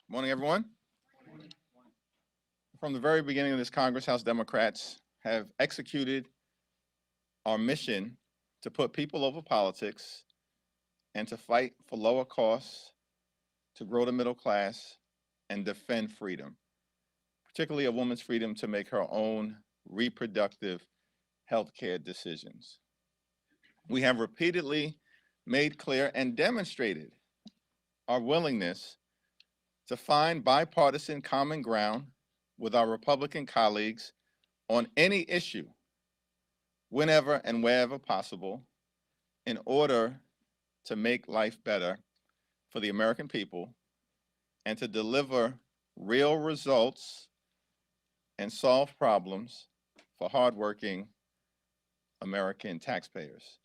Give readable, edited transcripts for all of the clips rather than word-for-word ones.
Morning, everyone. From the very beginning of this Congress, House Democrats have executed our mission to put people over politics and to fight for lower costs, to grow the middle class, and defend freedom, particularly a woman's freedom to make her own reproductive health care decisions. We have repeatedly made clear and demonstrated our willingness to find bipartisan common ground with our Republican colleagues on any issue, whenever and wherever possible, in order to make life better for the American people and to deliver real results and solve problems for hardworking American taxpayers.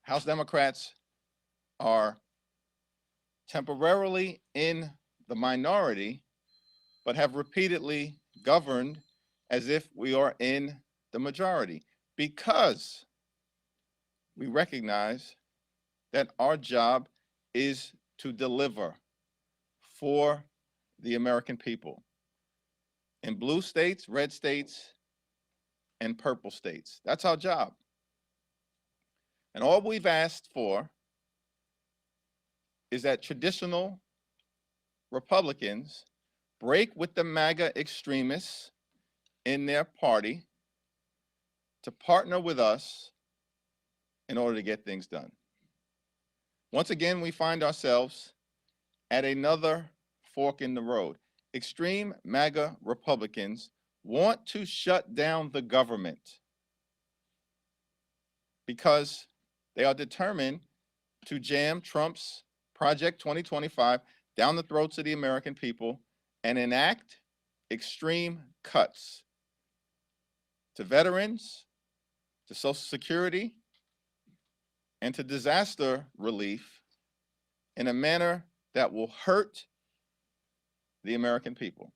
House Democrats are temporarily in the minority, but have repeatedly governed as if we are in the majority because we recognize that our job is to deliver for the American people in blue states, red states, and purple states. That's our job. And all we've asked for is that traditional Republicans break with the MAGA extremists in their party to partner with us in order to get things done. Once again, we find ourselves at another fork in the road. Extreme MAGA Republicans want to shut down the government because they are determined to jam Trump's Project 2025 down the throats of the American people and enact extreme cuts to veterans, to Social Security, and to disaster relief in a manner that will hurt the American people.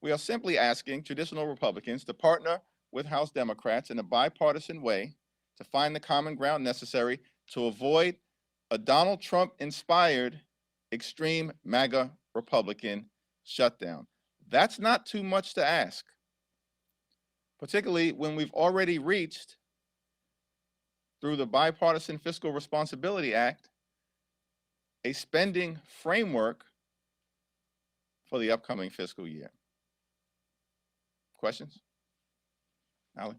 We are simply asking traditional Republicans to partner with House Democrats in a bipartisan way to find the common ground necessary to avoid a Donald Trump-inspired extreme MAGA Republican shutdown. That's not too much to ask, particularly when we've already reached, through the Bipartisan Fiscal Responsibility Act, a spending framework for the upcoming fiscal year. Questions? Allie?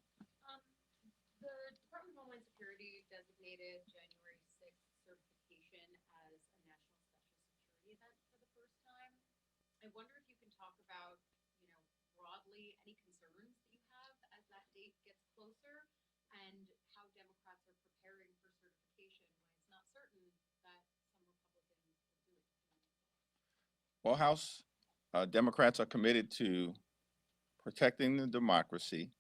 The Department of Homeland Security designated January 6th certification as a national special security event for the first time. I wonder if you can talk about, broadly any concerns that you have as that date gets closer and how Democrats are preparing for certification when it's not certain that some Republicans will do it. Well, House Democrats are committed to protecting the democracy.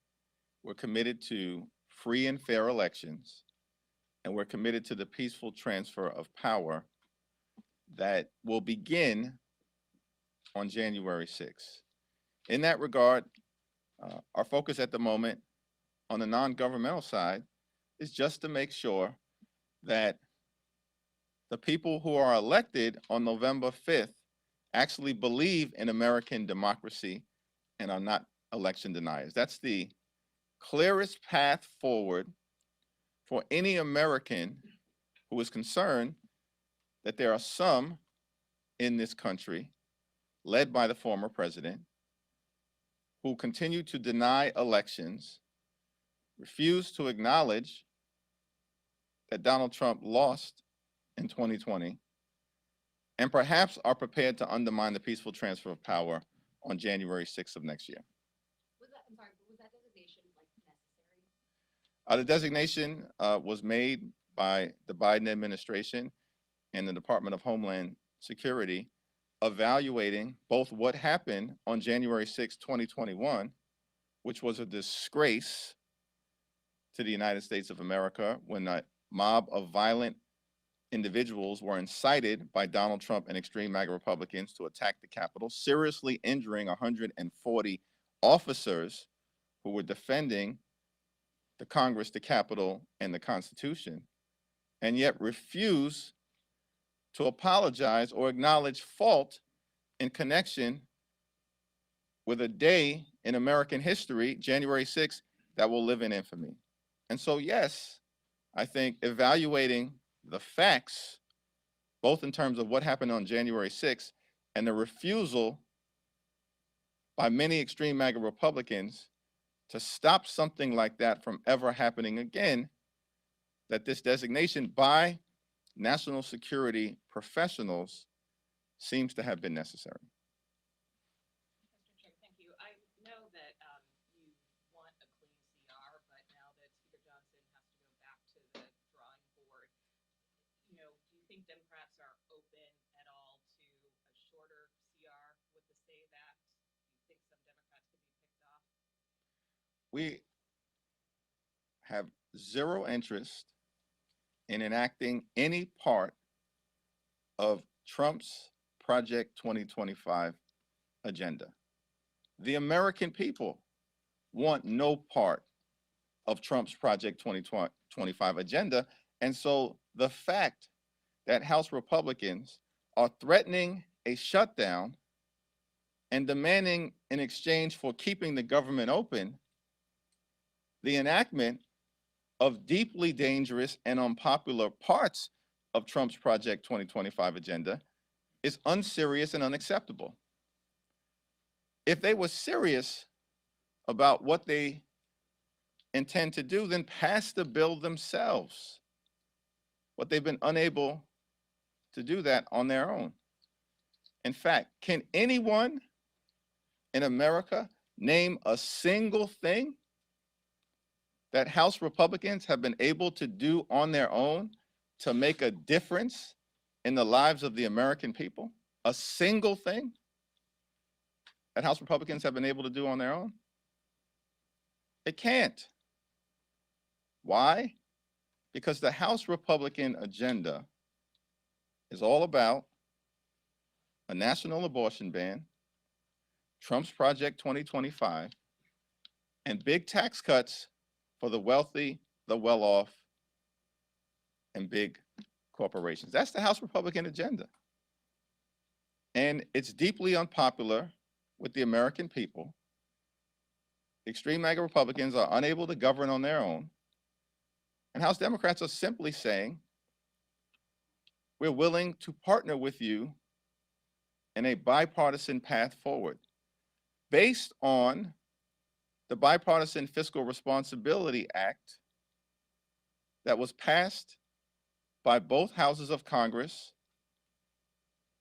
We're committed to free and fair elections, and we're committed to the peaceful transfer of power that will begin on January 6th. In that regard, our focus at the moment on the non-governmental side is just to make sure that the people who are elected on November 5th actually believe in American democracy and are not election deniers. That's the clearest path forward for any American who is concerned that there are some in this country, led by the former president, who continue to deny elections, refuse to acknowledge that Donald Trump lost in 2020, and perhaps are prepared to undermine the peaceful transfer of power on January 6th of next year. Was that designation necessary? The designation was made by the Biden administration and the Department of Homeland Security, evaluating both what happened on January 6, 2021, which was a disgrace to the United States of America when a mob of violent individuals were incited by Donald Trump and extreme MAGA Republicans to attack the Capitol, seriously injuring 140 officers who were defending the Congress, the Capitol, and the Constitution, and yet refuse to apologize or acknowledge fault in connection with a day in American history, January 6th, that will live in infamy. And so, yes, I think evaluating the facts, both in terms of what happened on January 6th and the refusal by many extreme MAGA Republicans to stop something like that from ever happening again, that this designation by national security professionals seems to have been necessary. Mr. Chair, thank you. I know that you want a clean CR, but now that Speaker Johnson has to go back to the drawing board, do you think Democrats are open at all to a shorter CR with the SAVE Act? Do you think some Democrats could be picked off? We have zero interest in enacting any part of Trump's Project 2025 agenda. The American people want no part of Trump's Project 2025 agenda. And so the fact that House Republicans are threatening a shutdown and demanding in exchange for keeping the government open, the enactment of deeply dangerous and unpopular parts of Trump's Project 2025 agenda is unserious and unacceptable. If they were serious about what they intend to do, then pass the bill themselves. But they've been unable to do that on their own. In fact, can anyone in America name a single thing that House Republicans have been able to do on their own to make a difference in the lives of the American people? A single thing that House Republicans have been able to do on their own? It can't. Why? Because the House Republican agenda is all about a national abortion ban, Trump's Project 2025, and big tax cuts for the wealthy, the well-off, and big corporations. That's the House Republican agenda. And it's deeply unpopular with the American people. Extreme MAGA Republicans are unable to govern on their own. And House Democrats are simply saying, we're willing to partner with you in a bipartisan path forward based on the Bipartisan Fiscal Responsibility Act that was passed by both houses of Congress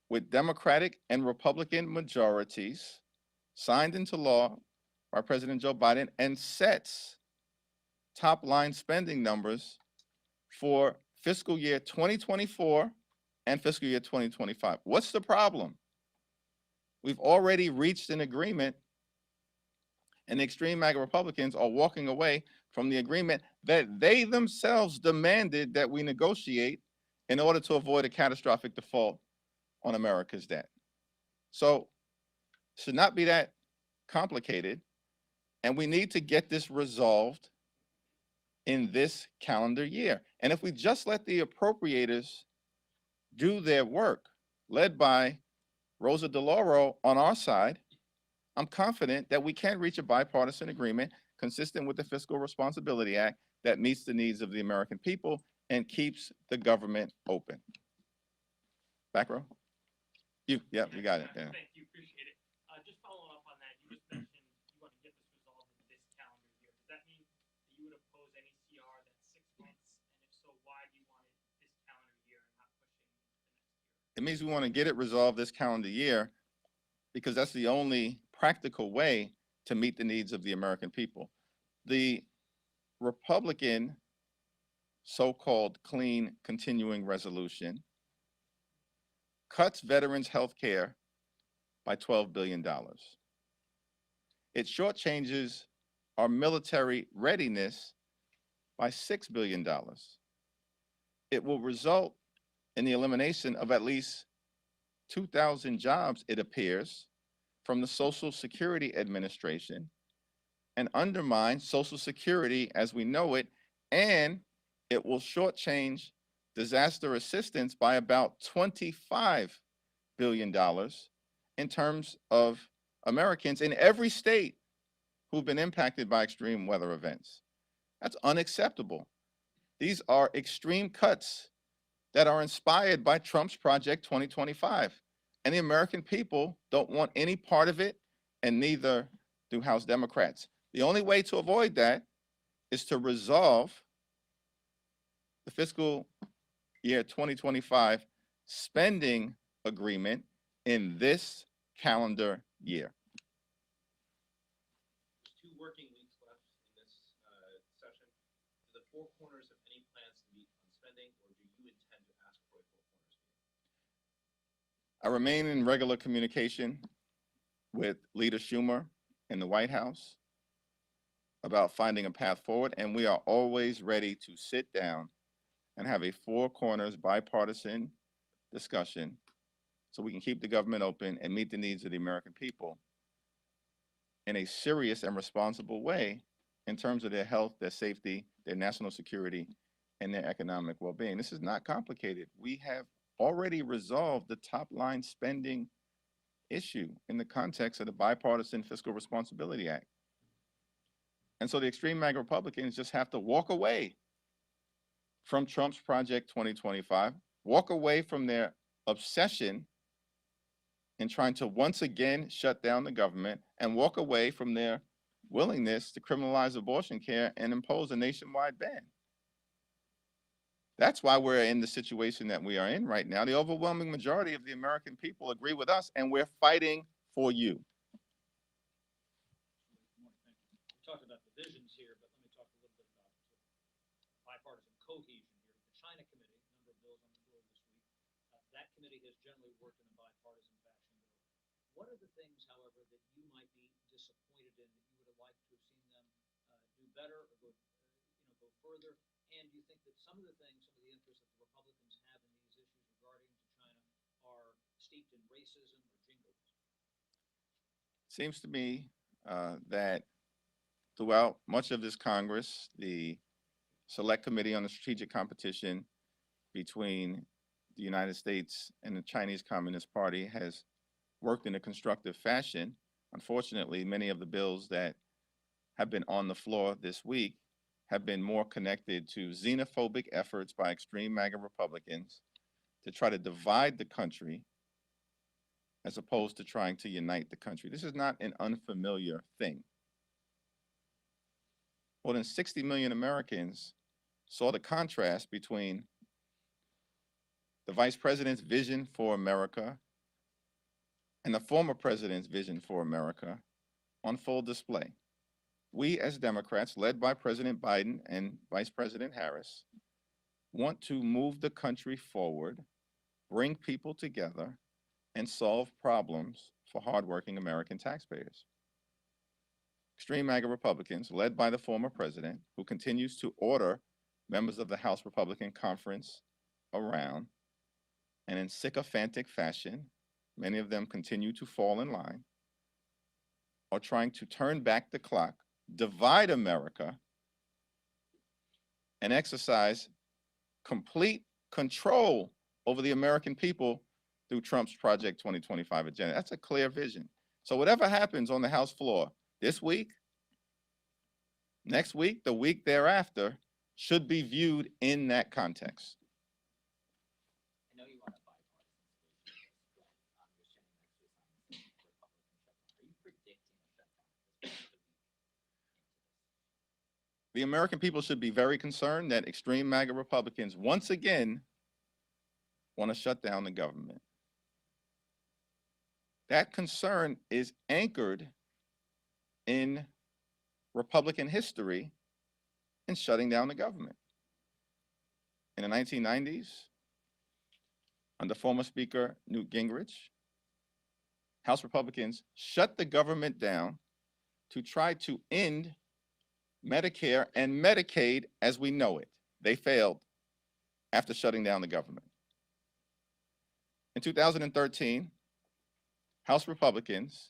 with Democratic and Republican majorities, signed into law by President Joe Biden, and sets top line spending numbers for fiscal year 2024 and fiscal year 2025. What's the problem? We've already reached an agreement, and the extreme MAGA Republicans are walking away from the agreement that they themselves demanded that we negotiate in order to avoid a catastrophic default on America's debt. So it should not be that complicated, and we need to get this resolved in this calendar year. And if we just let the appropriators do their work, led by Rosa DeLauro on our side, I'm confident that we can reach a bipartisan agreement consistent with the Fiscal Responsibility Act that meets the needs of the American people and keeps the government open. Back row? You got it. Yeah. Thank you, appreciate it. Just following up on that, you just mentioned you want to get this resolved in this calendar year. Does that mean that you would oppose any CR that's 6 months? And if so, why do you want it this calendar year and not pushing the next year? It means we want to get it resolved this calendar year because that's the only practical way to meet the needs of the American people. The Republican so-called clean continuing resolution cuts veterans' health care by $12 billion. It shortchanges our military readiness by $6 billion. It will result in the elimination of at least 2,000 jobs, it appears, from the Social Security Administration and undermine Social Security as we know it, and it will shortchange disaster assistance by about $25 billion in terms of Americans in every state who've been impacted by extreme weather events. That's unacceptable. These are extreme cuts that are inspired by Trump's Project 2025. And the American people don't want any part of it, and neither do House Democrats. The only way to avoid that is to resolve the fiscal year 2025 spending agreement in this calendar year. There's 2 working weeks left in this session. Do the 4 corners have any plans to meet on spending, or do you intend to ask for a 4 corners meeting? I remain in regular communication with Leader Schumer in the White House about finding a path forward, and we are always ready to sit down and have a 4 corners bipartisan discussion so we can keep the government open and meet the needs of the American people in a serious and responsible way in terms of their health, their safety, their national security, and their economic well-being. This is not complicated. We have already resolved the top line spending issue in the context of the Bipartisan Fiscal Responsibility Act. And so the extreme MAGA Republicans just have to walk away from Trump's Project 2025, walk away from their obsession in trying to once again shut down the government, and walk away from their willingness to criminalize abortion care and impose a nationwide ban. That's why we're in the situation that we are in right now. The overwhelming majority of the American people agree with us, and we're fighting for you. We talked about divisions here, but let me talk a little bit about bipartisan cohesion here. The China Committee, a number of bills on the floor this week, that committee has generally worked in a bipartisan fashion. What are the things, however, that you might be disappointed in that you would have liked to have seen them do better or go further? And do you think that some of the things, some of the interests that the Republicans have in these issues regarding to China are steeped in racism or jingoism? Seems to me that throughout much of this Congress, the Select Committee on the Strategic Competition between the United States and the Chinese Communist Party has worked in a constructive fashion. Unfortunately, many of the bills that have been on the floor this week have been more connected to xenophobic efforts by extreme MAGA Republicans to try to divide the country as opposed to trying to unite the country. This is not an unfamiliar thing. More than 60 million Americans saw the contrast between the Vice President's vision for America and the former President's vision for America on full display. We as Democrats, led by President Biden and Vice President Harris, want to move the country forward, bring people together, and solve problems for hardworking American taxpayers. Extreme MAGA Republicans, led by the former president, who continues to order members of the House Republican Conference around, and in sycophantic fashion, many of them continue to fall in line, are trying to turn back the clock, divide America, and exercise complete control over the American people through Trump's Project 2025 agenda. That's a clear vision. So whatever happens on the House floor this week, next week, the week thereafter, should be viewed in that context. I know you want a bipartisan solution, but you're saying next week on the Republican shutdown. Are you predicting a shutdown at this point of the week? The American people should be very concerned that extreme MAGA Republicans once again want to shut down the government. That concern is anchored in Republican history in shutting down the government. In the 1990s, under former Speaker Newt Gingrich, House Republicans shut the government down to try to end Medicare and Medicaid as we know it. They failed after shutting down the government. In 2013, House Republicans,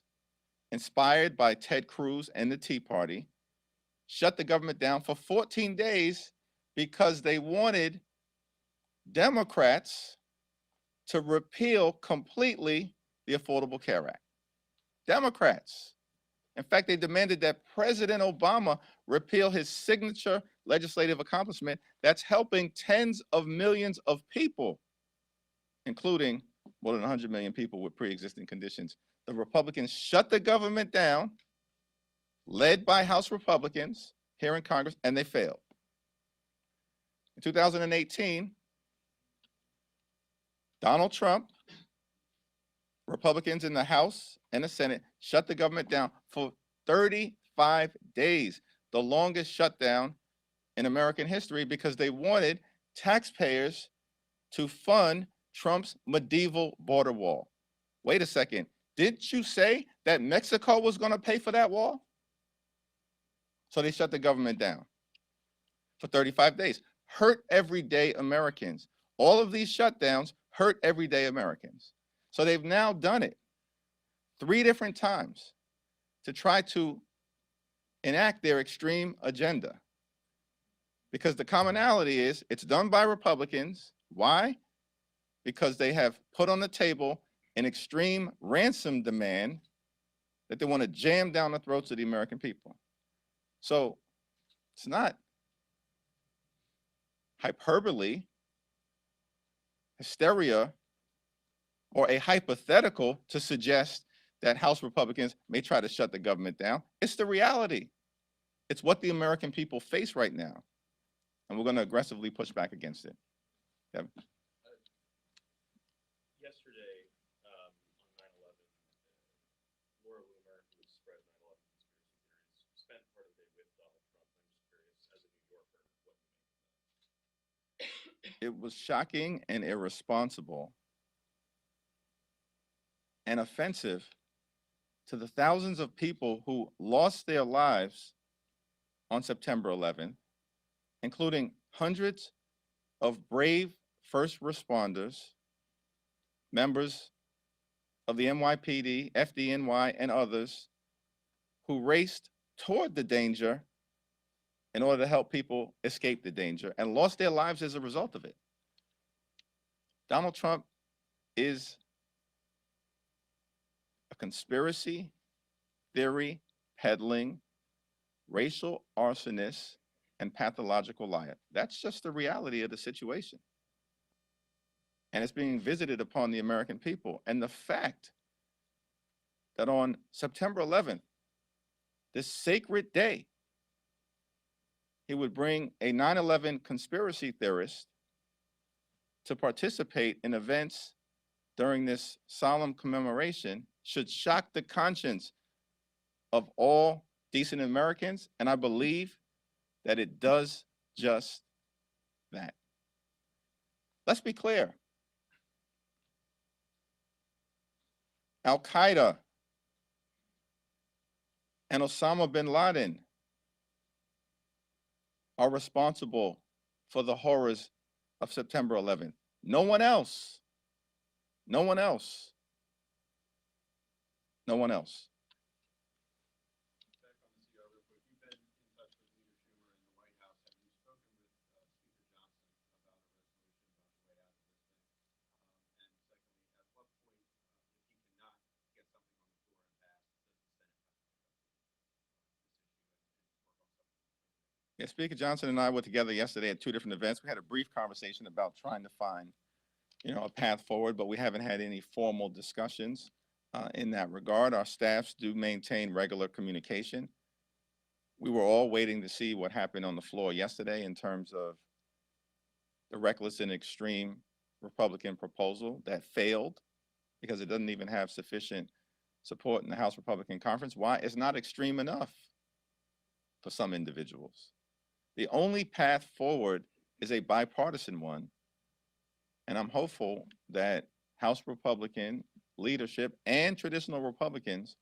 inspired by Ted Cruz and the Tea Party, shut the government down for 14 days because they wanted Democrats to repeal completely the Affordable Care Act. Democrats. In fact, they demanded that President Obama repeal his signature legislative accomplishment that's helping tens of millions of people, including more than 100 million people with pre-existing conditions. The Republicans shut the government down, led by House Republicans here in Congress, and they failed. In 2018, Donald Trump, Republicans in the House and the Senate shut the government down for 35 days, the longest shutdown in American history, because they wanted taxpayers to fund Trump's medieval border wall. Wait a second, didn't you say that Mexico was going to pay for that wall? So they shut the government down for 35 days. Hurt everyday Americans. All of these shutdowns hurt everyday Americans. So they've now done it 3 different times to try to enact their extreme agenda. Because the commonality is it's done by Republicans. Why? Because they have put on the table an extreme ransom demand that they want to jam down the throats of the American people. So it's not hyperbole, hysteria, or a hypothetical to suggest that House Republicans may try to shut the government down. It's the reality. It's what the American people face right now. And we're going to aggressively push back against it. Yep. Yesterday, on 9/11, Laura Loomer, who spread 9/11 conspiracy theories, spent part of the day with Donald Trump. I'm just curious, as a New Yorker, what you make of that. It was shocking and irresponsible and offensive to the thousands of people who lost their lives on September 11th, including hundreds of brave first responders, members of the NYPD, FDNY, and others who raced toward the danger in order to help people escape the danger and lost their lives as a result of it. Donald Trump is a conspiracy theory peddling, racial arsonist, and pathological liar. That's just the reality of the situation. And it's being visited upon the American people. And the fact that on September 11th, this sacred day, he would bring a 9/11 conspiracy theorist to participate in events during this solemn commemoration should shock the conscience of all decent Americans, and I believe that it does just that. Let's be clear. Al-Qaeda and Osama bin Laden are responsible for the horrors of September 11th. No one else. No one else. No one else. Back on the CR real quick, you've been in touch with Leader Schumer in the White House. Have you spoken with Speaker Johnson about a resolution about the way out of this thing? And secondly, at what point, if he cannot get something on the floor and pass, does the Senate have to pick up this issue and work on something? Yeah, Speaker Johnson and I were together yesterday at 2 different events. We had a brief conversation about trying to find, a path forward, but we haven't had any formal discussions in that regard. Our staffs do maintain regular communication. We were all waiting to see what happened on the floor yesterday in terms of the reckless and extreme Republican proposal that failed because it doesn't even have sufficient support in the House Republican Conference. Why? It's not extreme enough for some individuals. The only path forward is a bipartisan one, and I'm hopeful that House Republican leadership and traditional Republicans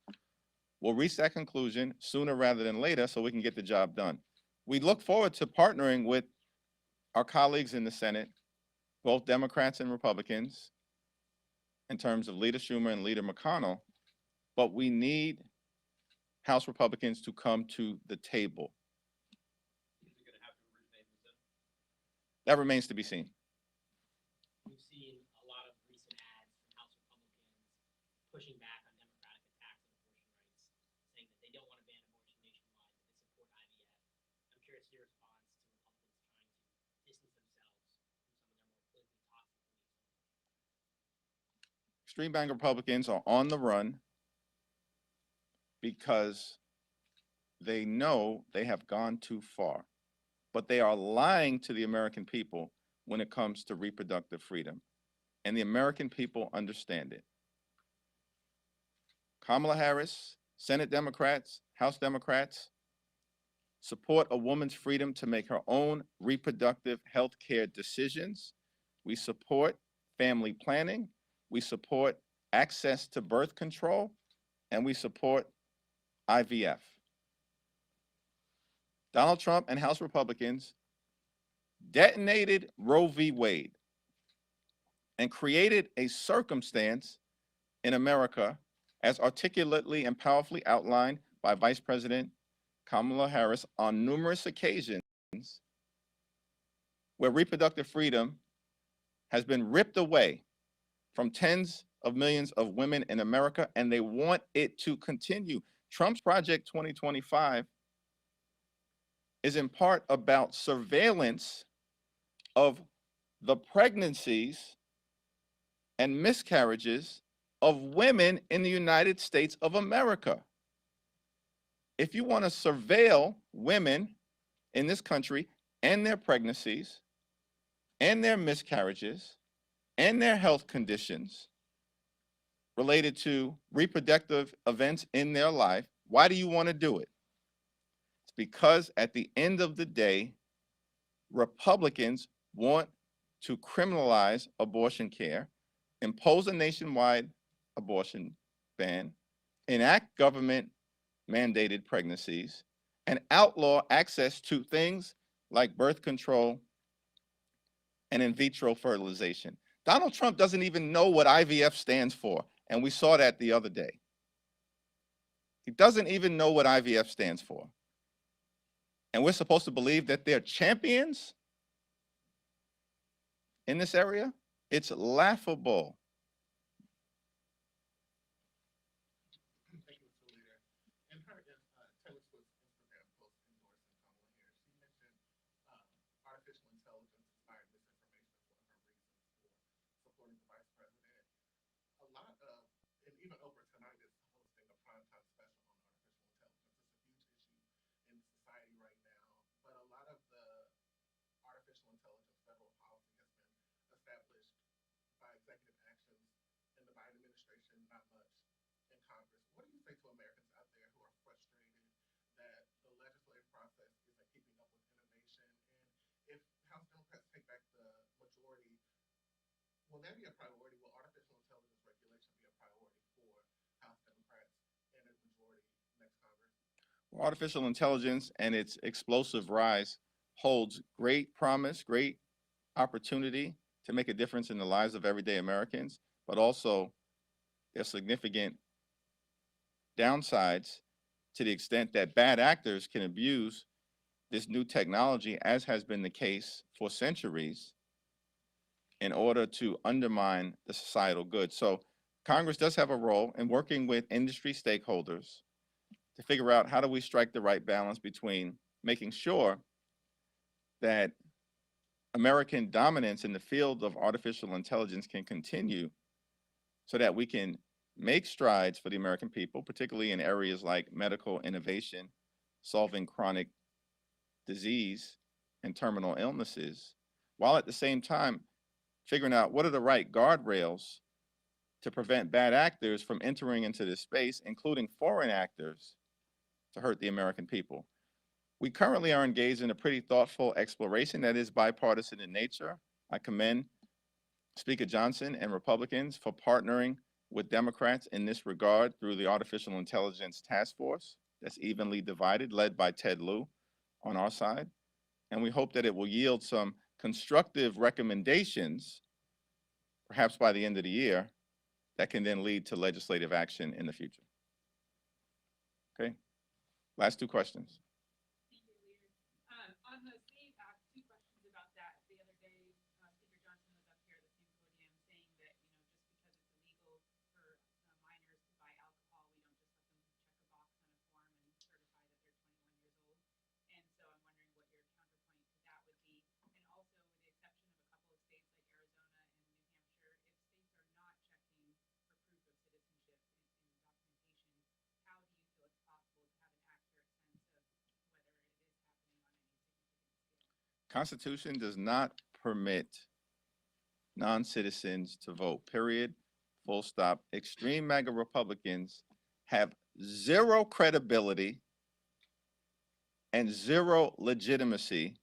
will reach that conclusion sooner rather than later so we can get the job done. We look forward to partnering with our colleagues in the Senate, both Democrats and Republicans, in terms of Leader Schumer and Leader McConnell, but we need House Republicans to come to the table. Is it going to have to originate in the Senate? That remains to be seen. pushing back on Democratic attacks on abortion rights, saying that they don't want to ban abortion nationwide, that they support IVF. I'm curious your response to Republicans trying to distance themselves from some of their more politically toxic beliefs. Extreme bank Republicans are on the run because they know they have gone too far, but they are lying to the American people when it comes to reproductive freedom, and the American people understand it. Kamala Harris, Senate Democrats, House Democrats support a woman's freedom to make her own reproductive health care decisions. We support family planning. We support access to birth control, and we support IVF. Donald Trump and House Republicans detonated Roe v. Wade and created a circumstance in America, as articulately and powerfully outlined by Vice President Kamala Harris on numerous occasions, where reproductive freedom has been ripped away from tens of millions of women in America, and they want it to continue. Trump's Project 2025 is in part about surveillance of the pregnancies and miscarriages of women in the United States of America. If you want to surveil women in this country and their pregnancies and their miscarriages and their health conditions related to reproductive events in their life, why do you want to do it? It's because at the end of the day, Republicans want to criminalize abortion care, impose a nationwide abortion ban, enact government mandated pregnancies, and outlaw access to things like birth control and in vitro fertilization. Donald Trump doesn't even know what IVF stands for, and we saw that the other day. He doesn't even know what IVF stands for. And we're supposed to believe that they're champions in this area? It's laughable. Thank you, Mr. Leader. In her Taylor Swift's Instagram post endorsing Kamala Harris, she mentioned artificial intelligence inspired misinformation as one of her reasons for supporting the vice president. A lot of, and even Oprah tonight is hosting a primetime special on artificial intelligence. It's a huge issue in society right now, but a lot of the artificial intelligence federal policy has been established by executive actions in the Biden administration, not much in Congress. What do you say to Americans out there who are frustrated that the legislative process isn't keeping up with innovation? And if House Democrats take back the majority, will that be a priority? Will artificial intelligence regulation be a priority for House Democrats and a majority next Congress? Well, artificial intelligence and its explosive rise holds great promise, great opportunity to make a difference in the lives of everyday Americans, but also there's significant downsides to the extent that bad actors can abuse this new technology, as has been the case for centuries, in order to undermine the societal good. So Congress does have a role in working with industry stakeholders to figure out how do we strike the right balance between making sure that American dominance in the field of artificial intelligence can continue so that we can make strides for the American people, particularly in areas like medical innovation, solving chronic disease and terminal illnesses, while at the same time figuring out what are the right guardrails to prevent bad actors from entering into this space, including foreign actors, to hurt the American people. We currently are engaged in a pretty thoughtful exploration that is bipartisan in nature. I commend Speaker Johnson and Republicans for partnering with Democrats in this regard through the Artificial Intelligence Task Force that's evenly divided, led by Ted Lieu on our side. And we hope that it will yield some constructive recommendations, perhaps by the end of the year, that can then lead to legislative action in the future. Okay, last two questions. Thank you, Leader. On the same, two questions about that. The other day, Speaker Johnson was up here at the same podium saying that, just because it's illegal for minors Constitution does not permit non-citizens to vote, period, full stop. Extreme MAGA Republicans have zero credibility and zero legitimacy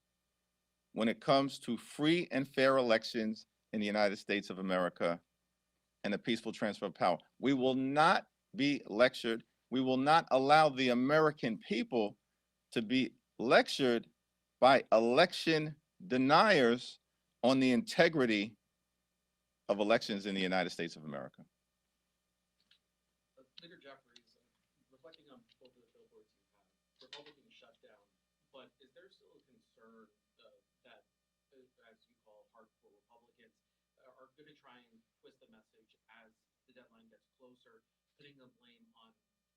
when it comes to free and fair elections in the United States of America and a peaceful transfer of power. We will not be lectured. We will not allow the American people to be lectured by election deniers on the integrity of elections in the United States of America. Leader Jeffries, reflecting on both of the billboards you have, Republican shutdown, but is there still a concern that, as you call hardcore Republicans, are going to try and twist the message as the deadline gets closer, putting the blame on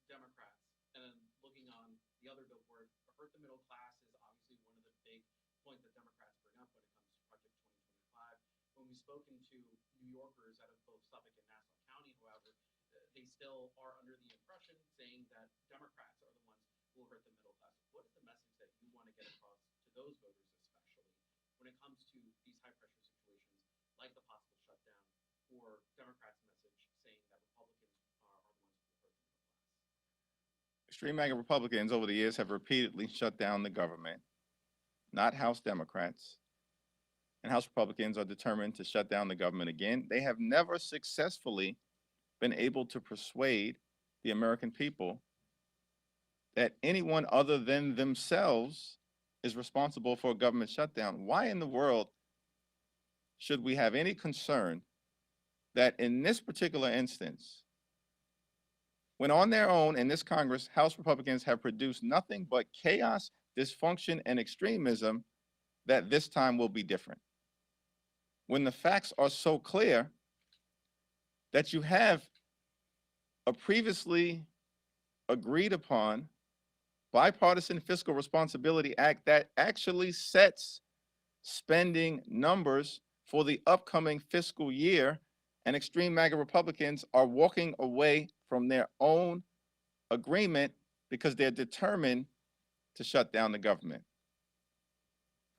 Democrats? And then looking on the other billboard, hurt the middle class is obviously one of the big points that Democrats bring up when it comes to Project 2025. When we've spoken to New Yorkers out of both Suffolk and Nassau County, however, they still are under the impression saying that Democrats are the ones who will hurt the middle class. What is the message that you want to get across to those voters, especially when it comes to these high-pressure situations like the possible shutdown, or Democrats' message saying that Republicans are the ones who will hurt the middle class? Extreme MAGA Republicans over the years have repeatedly shut down the government, not House Democrats. And House Republicans are determined to shut down the government again. They have never successfully been able to persuade the American people that anyone other than themselves is responsible for a government shutdown. Why in the world should we have any concern that in this particular instance, when on their own in this Congress, House Republicans have produced nothing but chaos, dysfunction, and extremism, that this time will be different? When the facts are so clear that you have a previously agreed upon bipartisan fiscal responsibility act that actually sets spending numbers for the upcoming fiscal year, and extreme MAGA Republicans are walking away from their own agreement because they're determined to shut down the government.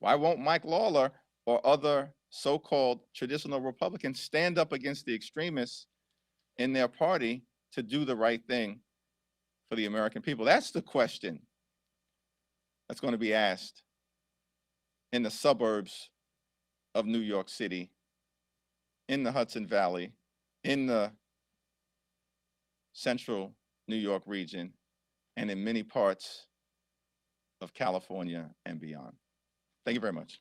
Why won't Mike Lawler or other so-called traditional Republicans stand up against the extremists in their party to do the right thing for the American people? That's the question that's going to be asked in the suburbs of New York City, in the Hudson Valley, in the central New York region, and in many parts of California and beyond. Thank you very much.